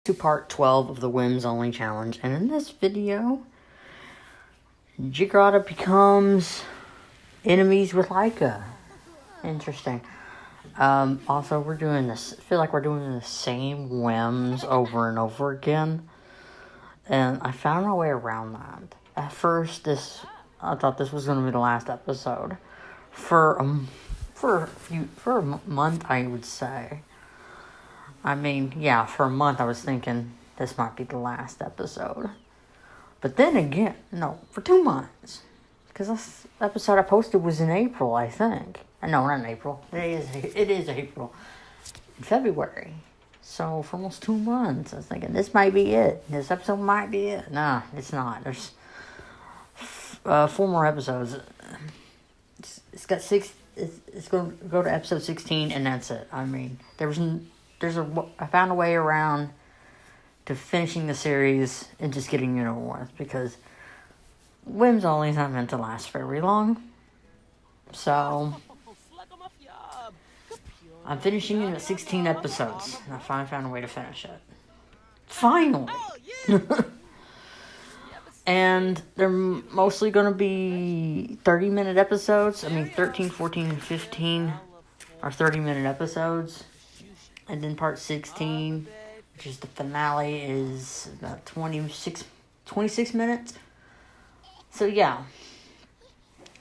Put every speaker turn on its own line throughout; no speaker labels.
To part 12 of the Whims Only Challenge, and in this video, Giggerota becomes enemies with Lyekka. Interesting. Also, we're doing this, I feel like we're doing the same Whims over and over again, and I found my way around that. At first, I thought this was going to be the last episode. For a month, I would say. I mean, yeah, for a month I was thinking this might be the last episode. But then again, no, for 2 months. Because this episode I posted was in April, I think. No, not in April. It is April. In February. So for almost 2 months, I was thinking this might be it. This episode might be it. Nah, it's not. There's 4 more episodes. It's got 6. It's going to go to episode 16, and that's it. I mean, I found a way around to finishing the series and just getting it over with, because Whims Only is not meant to last very long. So I'm finishing it at 16 episodes, and I finally found a way to finish it. Finally! And they're mostly going to be 30-minute episodes. I mean, 13, 14, and 15 are 30-minute episodes. And then part 16, which is the finale, is about 26 minutes. So, yeah.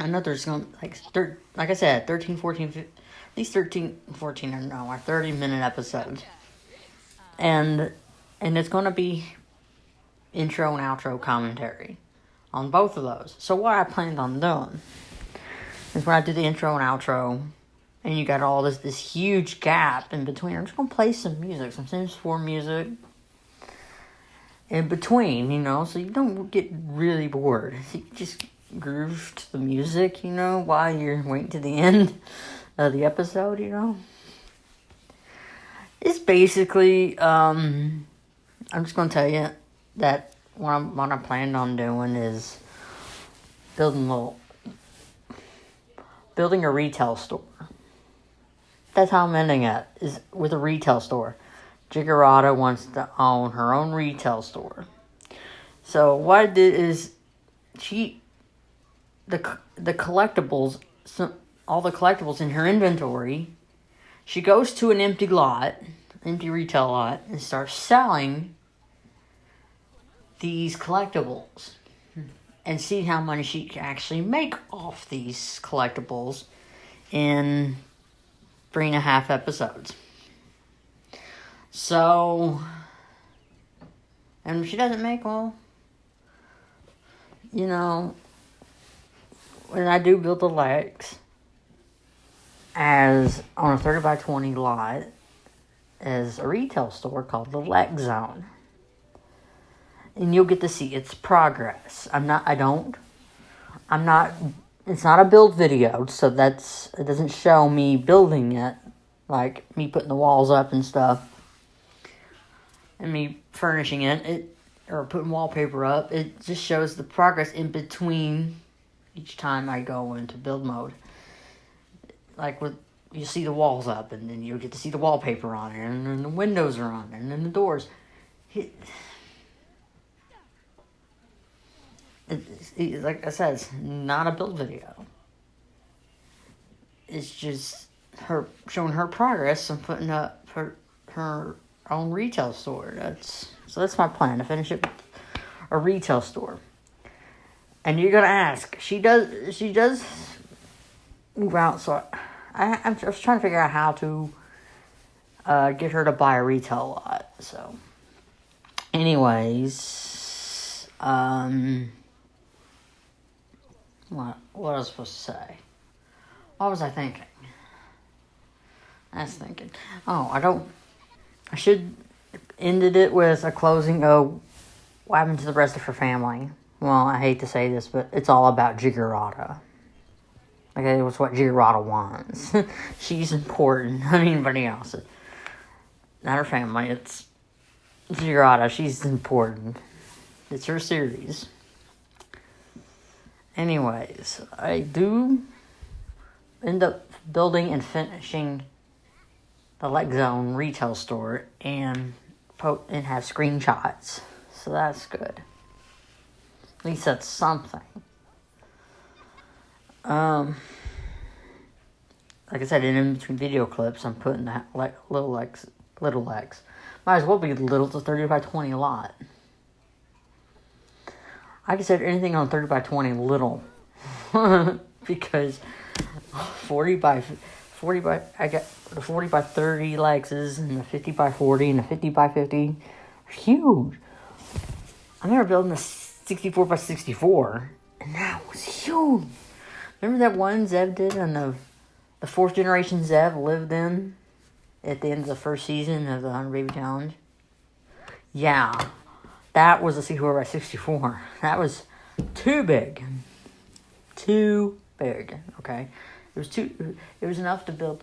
I know there's going to, like I said, 13, 14, 15, at least 13, 14, are 30-minute episodes. And it's going to be intro and outro commentary on both of those. So what I planned on doing is when I do the intro and outro, and you got all this huge gap in between, I'm just going to play some music, some Sims 4 music in between, so you don't get really bored. You just groove to the music, while you're waiting to the end of the episode, It's basically, I'm just going to tell you that what I planned on doing is building a retail store. That's how I'm ending it, is with a retail store. Giggerota wants to own her own retail store. So what I did is, the collectibles, all the collectibles in her inventory, she goes to an empty retail lot, and starts selling these collectibles. And see how money she can actually make off these collectibles in 3.5 episodes. So, and if she doesn't make, when I do build the legs as on a 30 by 20 lot as a retail store called the Leg Zone. And you'll get to see its progress. It's not a build video, so it doesn't show me building it, like me putting the walls up and stuff, and me furnishing it, or putting wallpaper up. It just shows the progress in between each time I go into build mode. Like you see the walls up, and then you'll get to see the wallpaper on it, and then the windows are on it, and then the doors. Like I said, it's not a build video. It's just her showing her progress and putting up her own retail store. That's my plan, to finish it with a retail store. And you're gonna ask, she does move out, so I was trying to figure out how to get her to buy a retail lot. So, anyways, What was I supposed to say? What was I thinking? I should ended it with a closing of what happened to the rest of her family. Well, I hate to say this, but it's all about Giggerota. Okay, it was what Giggerota wants. She's important, not anybody else. Not her family, it's Giggerota. She's important. It's her series. Anyways, I do end up building and finishing the Leg Zone retail store, and and have screenshots. So that's good. At least that's something. Like I said, in between video clips, I'm putting that little Lex. Might as well be little. It's a 30 by 20 lot. I consider anything on 30 by 20 little. Because 40 by I got the 40 by 30 Lexus and the 50 by 40 and the 50 by 50 are huge. I remember building the 64 by 64, and that was huge. Remember that one Zev did on the fourth generation Zev lived in at the end of the first season of the 100 Baby Challenge? Yeah, that was a 64 by 64. That was too big. Too big, okay? It was enough to build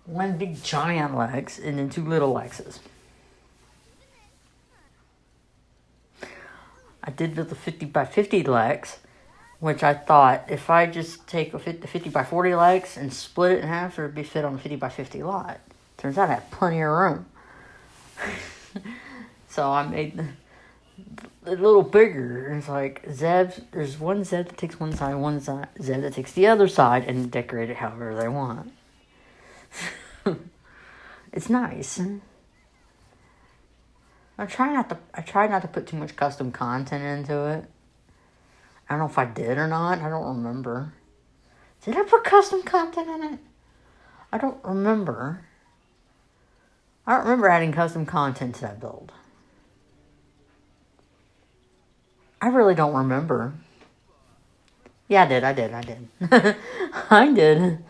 one big giant Lex and then two little Lexes. I did build the 50 by 50 Lex, which I thought if I just take the 50 by 40 Lex and split it in half, it would be fit on the 50 by 50 lot. Turns out I had plenty of room. So I made a little bigger. It's like there's one Zev that takes one side, one Zev that takes the other side, and decorate it however they want. It's nice. I try not to put too much custom content into it. I don't know if I did or not. I don't remember. Did I put custom content in it? I don't remember. I don't remember adding custom content to that build. I really don't remember. Yeah, I did. I did.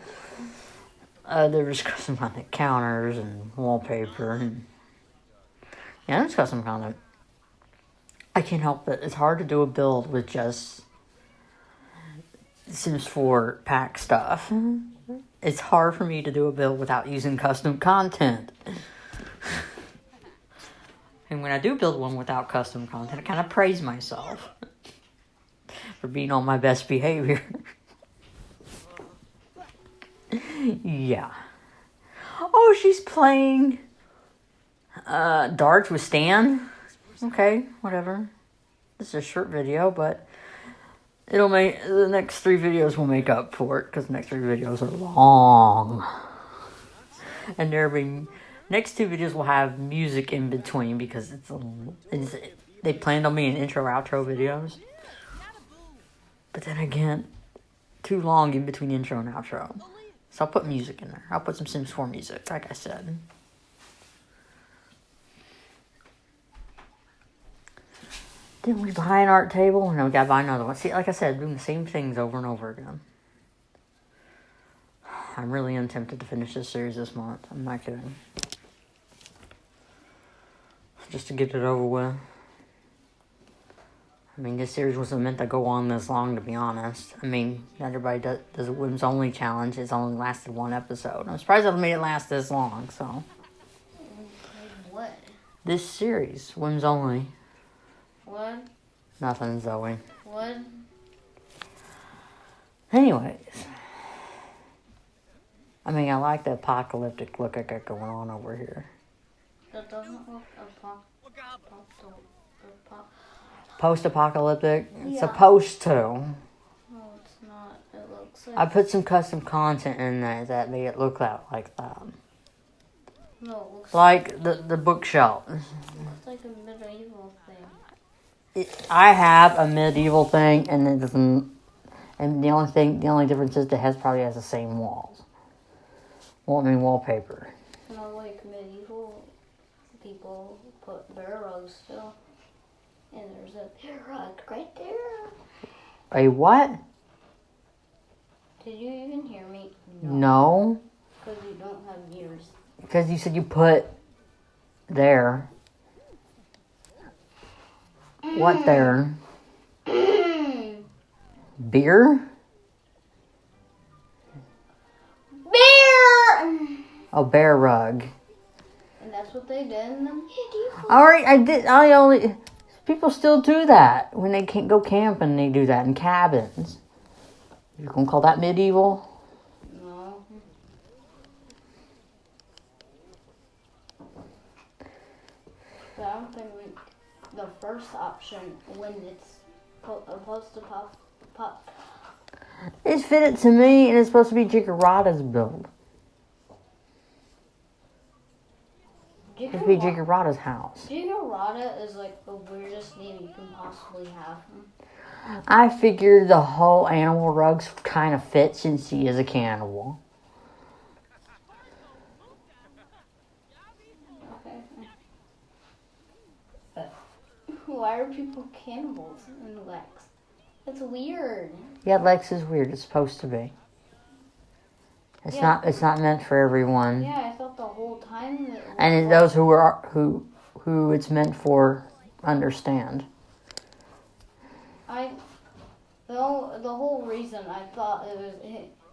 There was custom content counters and wallpaper. And yeah, there's custom content. I can't help it. It's hard to do a build with just Sims 4 pack stuff. It's hard for me to do a build without using custom content. And when I do build one without custom content, I kind of praise myself for being on my best behavior. Yeah. Oh, she's playing darts with Stan. Okay, whatever. This is a short video, but the next 3 videos will make up for it, because the next 3 videos are long. And next 2 videos will have music in between, because they planned on being intro outro videos. But then again, too long in between intro and outro. So I'll put music in there. I'll put some Sims 4 music, like I said. Didn't we buy an art table? No, we gotta buy another one. See, like I said, doing the same things over and over again. I'm really tempted to finish this series this month. I'm not kidding. Just to get it over with. I mean, this series wasn't meant to go on this long, to be honest. I mean, not everybody does a Whims only challenge. It's only lasted 1 episode. I'm surprised I made it last this long, so.
What?
This series, Whims only.
What?
Nothing, Zoe.
What?
Anyways. I mean, I like the apocalyptic look I got going on over here.
That doesn't look
Post-apocalyptic? It's
Yeah.
supposed to.
No, it's not. It looks like...
I put some custom content in there that made it look like that.
No, it looks
Like the bookshelf.
It looks like a medieval thing.
I have a medieval thing, and it doesn't. And the only difference is it probably has the same walls. Well, I mean wallpaper.
No, like medieval people put bear rugs still. And there's a bear rug right there.
A what?
Did you even hear me?
No.
Because you don't have ears.
Because you said you put there. What there? Beer?
Bear!
A bear rug.
And that's what they did in the medieval.
Alright, people still do that. When they can't go camping, they do that in cabins. You're gonna call that medieval?
No. the first option when it's supposed to pop.
It fitted to me, and it's supposed to be Giggerota's build. It's supposed to be Giggerota's house.
Giggerota is like the weirdest name you can possibly have.
I figured the whole animal rugs kind of fit since she is a cannibal.
Okay. Why are people cannibals in Lex? That's weird.
Yeah, Lex is weird. It's supposed to be. It's not. It's not meant for everyone.
Yeah, I thought the whole time that.
And those who it's meant for understand.
The whole reason I thought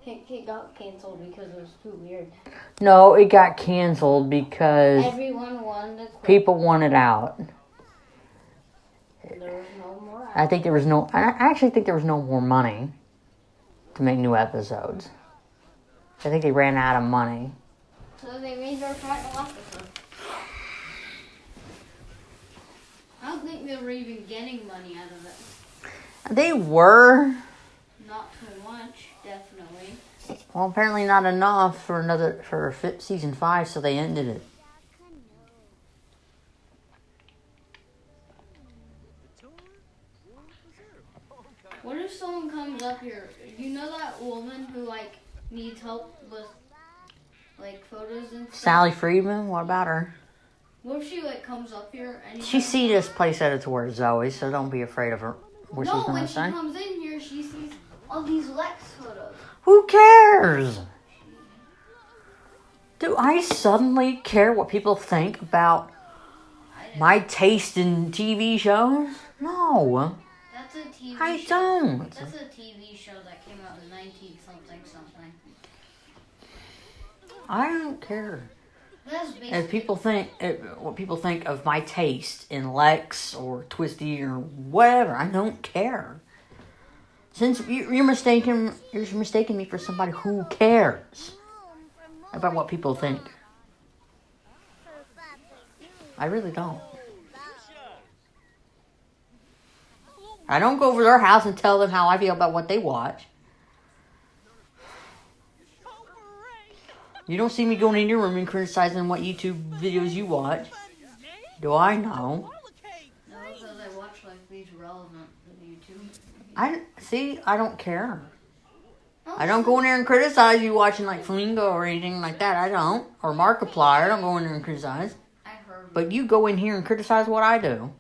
it got canceled because it was too weird.
No, it got canceled because
everyone wanted to quit.
People wanted out.
There was no more out.
I actually think there was no more money to make new episodes. I think they ran out of money.
So they made their final episode. I don't think they were even getting money out of it.
They were.
Not too much, definitely.
Well, apparently not enough for season 5, so they ended it.
What if someone comes up here? You know that woman who needs help with photos and stuff?
Sally Friedman, what about her?
What if she comes up here and
She see this place at its worst, Zoe, so don't be afraid of her. What she's gonna
when
say.
she comes in here, she sees all these Lex photos.
Who cares? Do I suddenly care what people think about my taste in TV shows? No.
That's a TV
I
show.
don't.
That's a TV show that came out in 19-something.
I don't care.
That's
If people think what people think of my taste in Lex or Twisty or whatever, I don't care. Since you're mistaking me for somebody who cares about what people think. I really don't. I don't go over their house and tell them how I feel about what they watch. You don't see me going in your room and criticizing what YouTube videos you watch. Do I know?
No, because I watch these relevant YouTube.
I don't care. I don't go in there and criticize you watching Flamingo or anything like that. I don't. Or Markiplier. I don't go in there and criticize.
I heard.
But you go in here and criticize what I do.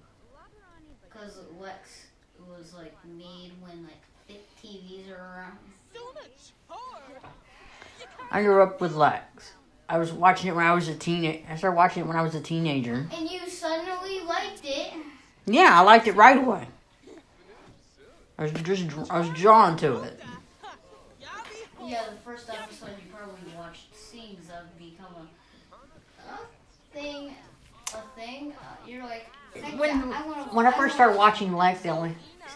Because Lex was made when thick TVs are around.
I grew up with Lex. I was watching it when I was a teenager. I started watching it when I was a teenager.
And you suddenly liked it.
Yeah, I liked it right away. I was drawn to it.
Yeah, the first episode you probably watched scenes of become a thing. You're like,
When I first started watching Lex,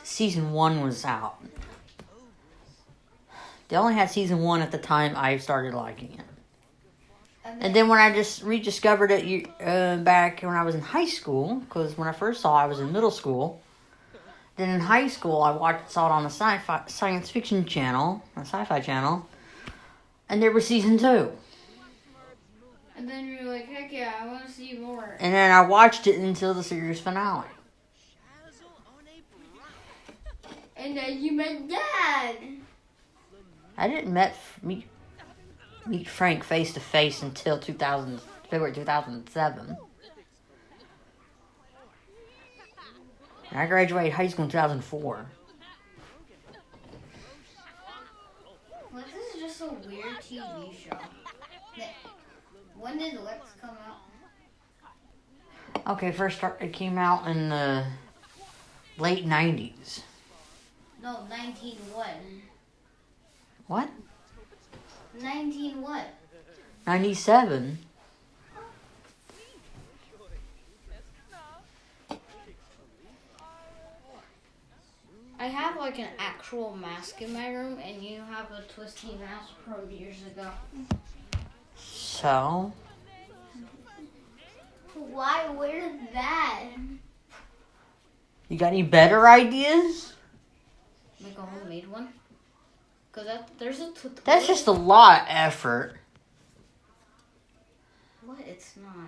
season 1 was out. They only had season 1 at the time I started liking it. And then when I just rediscovered it back when I was in high school, because when I first saw it, I was in middle school. Then in high school, I saw it on the science fiction channel, a sci-fi channel, and there was season 2.
And then you're like, heck yeah, I want to see more.
And then I watched it until the series finale.
And then you met Dad.
I didn't meet Frank face to face until February 2007. And I graduated high school in 2004.
Well, this is just a weird TV show. When did Lex come out?
Okay, it came out in the late 90s.
No, 19 what?
What?
19 what?
97.
I have an actual mask in my room, and you have a twisty mask from years ago.
So?
Why? Where's that?
You got any better ideas?
Make a homemade one. Cause there's a tutorial.
That's just a lot of effort.
What? It's not.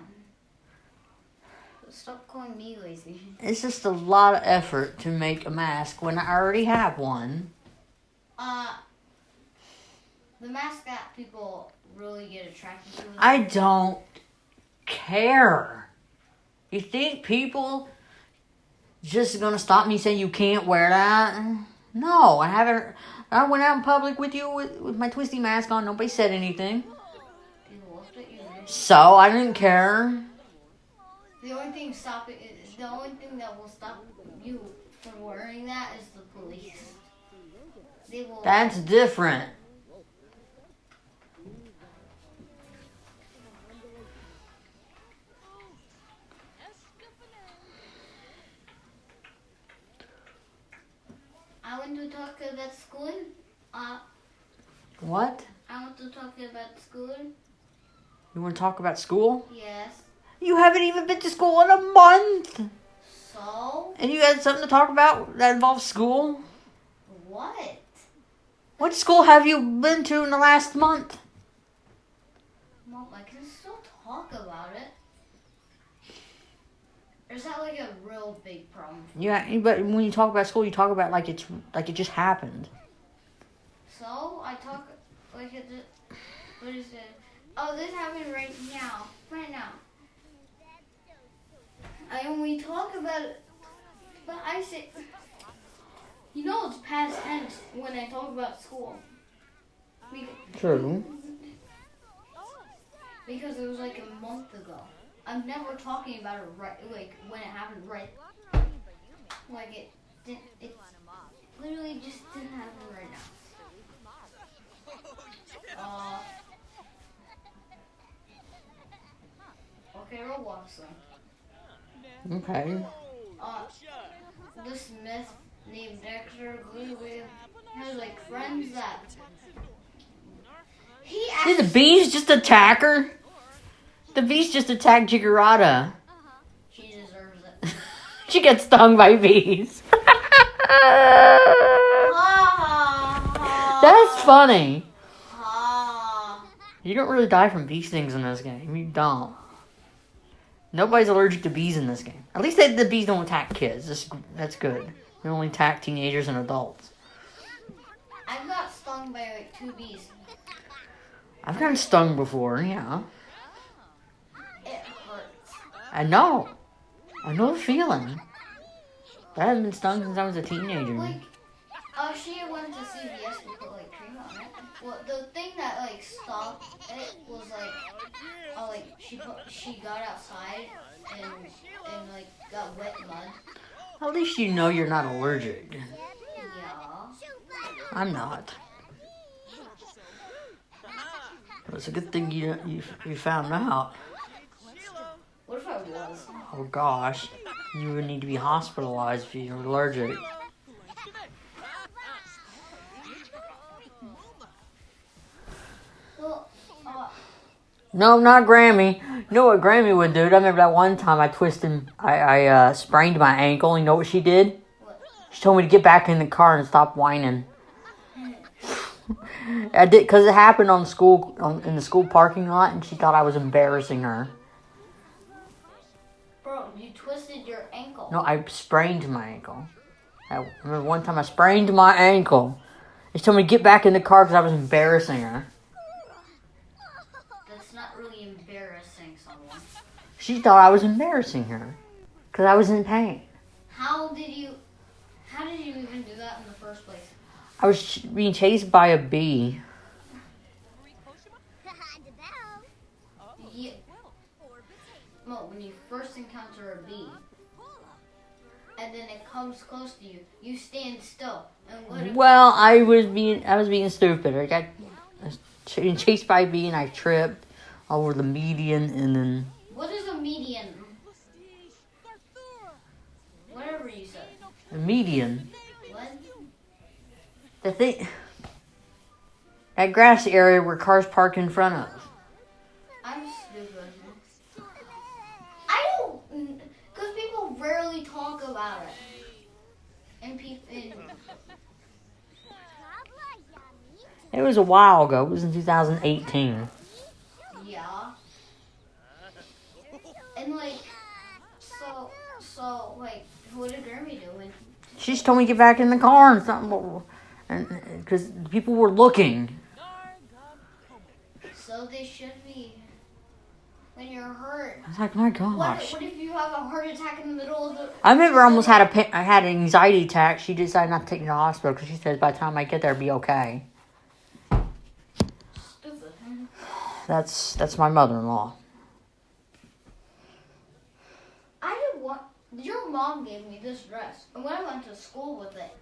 Stop calling me lazy.
It's just a lot of effort to make a mask when I already have one.
The mask that people really get attracted to.
I don't care. You think people just gonna stop me saying you can't wear that? No, I haven't. I went out in public with you with my twisty mask on. Nobody said anything.
People looked at you.
So I didn't care.
The only thing that will stop you from wearing that is the police. They will.
That's different.
I want to talk about school.
What?
I want to talk about school.
You want to talk about school?
Yes.
You haven't even been to school in a month.
So?
And you had something to talk about that involves school?
What?
What school have you been to in the last month?
Mom, I can still talk about it. Or is that like a real big problem?
Yeah, but when you talk about school, you talk about like it just happened.
So I talk like it. What is it? Oh, this happened right now. Right now. And we talk about it, but I say, you know, it's past tense when I talk about school.
True.
Because it was like a month ago. I'm never talking about it right, like when it happened right. Like it literally just didn't happen right now. Okay, Roblox then.
Okay.
This myth named Dexter has like friends that
Did the bees just attack her? The bees just attacked Giggerota.
She deserves it.
She gets stung by bees. That's funny. You don't really die from bee stings in this game. You don't. Nobody's allergic to bees in this game. At least the bees don't attack kids. That's good. They only attack teenagers and adults.
I've got stung by like 2 bees.
I've gotten stung before, yeah.
It hurts.
I know the feeling. I haven't been stung since I was a teenager.
Like, she went to CVS and put like cream on it. Well, the thing that like stopped it was like she got outside and like got wet mud.
At least you know you're not allergic.
Yeah.
I'm not. It's a good thing you found out.
What if I was?
Oh gosh, you would need to be hospitalized if you're allergic.
Well,
No, not Grammy. You know what Grammy would do? I remember that one time I sprained my ankle. You know what she did?
what?
She told me to get back in the car and stop whining. I did, because it happened in the school parking lot, and she thought I was embarrassing her.
Bro, you twisted your ankle.
No, I sprained my ankle. I remember one time I sprained my ankle. She told me to get back in the car because I was embarrassing her.
That's not really embarrassing someone.
She thought I was embarrassing her because I was in pain.
How did you even do that in the first place?
I was being chased by a bee.
Yeah. Well, when you first encounter a bee, and then it comes close to you, you stand still. And what if
Well, I was being stupid. I was being chased by a bee and I tripped over the median and then...
What is a median? Whatever you said.
The median?
What?
The thing... That grassy area where cars park in front of.
I'm stupid. I don't... Because people rarely talk about it. And people,
It was a while ago. It was in 2018.
yeah. And like, so like, what did Grammy do?
She just told me to get back in the car and something, and because people were looking.
So they should be. When you're hurt.
I was like, my gosh.
What if you have a heart attack in the middle of the...
I remember I almost had I had an anxiety attack. She decided not to take me to the hospital because she says by the time I get there, I'll be okay.
Stupid.
That's my mother-in-law.
I didn't want... Your mom gave me this dress. And when I went to school with it,